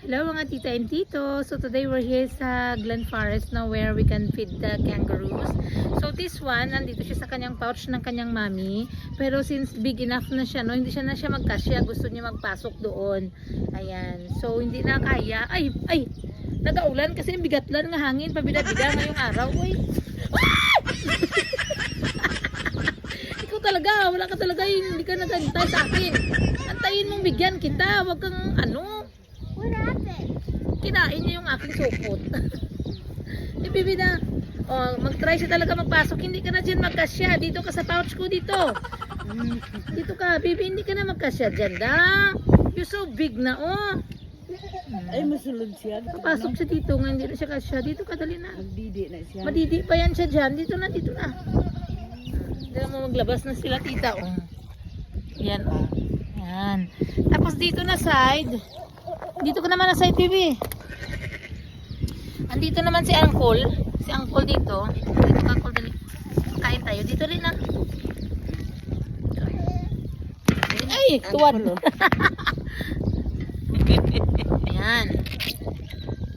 Hello mga tita and tito. So today we're here sa Glen Forest na where we can feed the kangaroos. So this one, nandito siya sa kanyang pouch ng kanyang mami. Pero since big enough na siya, no, hindi siya na siya magkasya. Gusto niya magpasok doon. Ayan. So hindi na kaya. Ay! Nagaulan kasi bigatlan nga hangin. Pabida-bida ngayong araw. Uy! Ikaw talaga. Wala ka talaga. Hindi ka nagantay sa akin. Antayin mong bigyan kita. Huwag kang ano. What happened? Kinain niya yung aking supot. Eh, bibi na. Oh, mag-try siya talaga magpasok. Hindi ka na dyan magkasya. Dito ka sa pouch ko dito. Dito ka, bibi. Hindi ka na magkasya dyan, da. You're so big na, oh. Ay, masulod siya. Pasok siya dito. Ngayon hindi na siya kasya. Dito ka, dali na. Magdidi na siya. Madidi pa yan siya dyan. Dito na, dito na. Dito mo maglabas na sila, tita, oh. Yan, oh. Yan. Tapos dito na side. Dito ka naman na side, baby. Andito naman si Uncle. Si Uncle dito. Dito ka, Uncle, dali. Kain tayo. Dito rin na. Ay, tuwan. Ayan.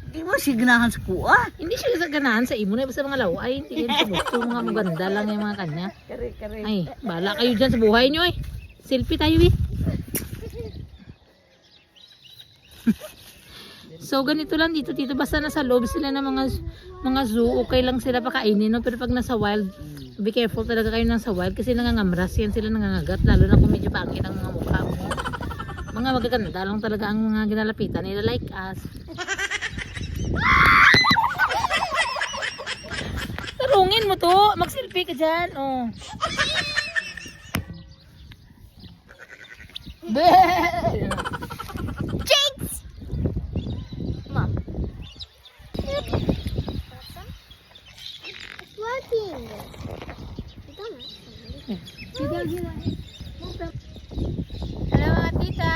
Hindi mo signahan sa kuha. Hindi siya sa ganahan sa imo na basta mga laway. Hindi yan sa gusto. Mga maganda lang yung mga kanya. Kare. Ay, bala kayo dyan sa buhay nyo eh. Selfie tayo eh. So ganito lang dito basta nasa loob sila ng mga zoo, okay lang sila pakainin, no? Pero pag nasa wild, be careful talaga kayo nasa wild kasi nangangamras yan sila, nangangagat, lalo na kung medyo pangit ang mga mukha mo. Mga magaganda lang talaga ang mga ginalapitan nila like us. Tarungin mo to, mag-selfie ka dyan, oh. Jinx! Mom. It's working. Hello mga tita.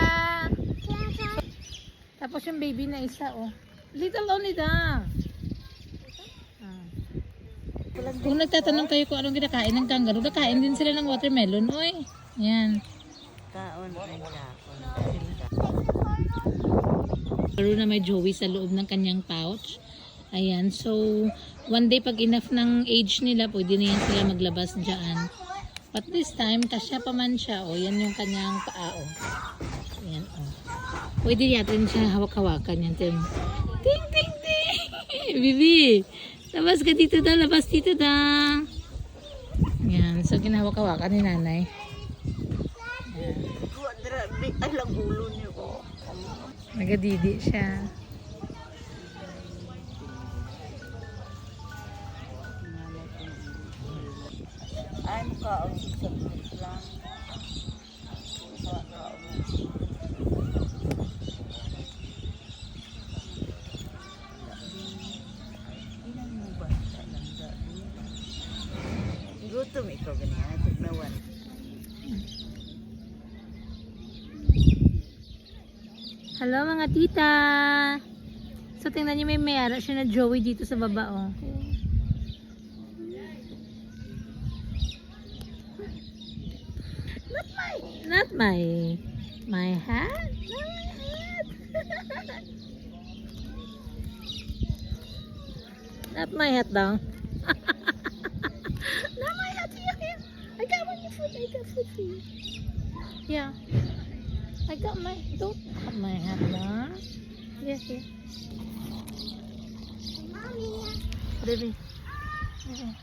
Tapos yung baby na isa, oh. Little only da. Kung nagtatanong kayo kung anong kinakain ng kangaroo, kakain din sila ng watermelon, oy. Yan. Kaon ay kaon. Kangaroo na may Joey sa loob ng kanyang pouch. Ayan, so one day pag enough ng age nila, pwede na yan sila maglabas dyan. But this time, kasya pa man siya, oh. Yan yung kanyang paa, oh. Ayan, oh. Pwede natin siya hawak-hawakan yan. Ting, ting, ting! Bibi! Labas ka dito da, labas dito da. Yan, so ginahawak-hawakan ni nanay. Ay, lagulo niyo ko. Nagadidi siya. Ay, kaon sa lang. Gutom ikaw ganyan. Tugnawan. Hello mga tita. So tingnan niyo may mayara siya na Joey dito sa baba, oh. Not my hat. Not my hat daw. Not my hat. I got one food. I got food for you. Yeah. I got my, don't have my hat now. Yes, yes. Mommy. Baby. Okay.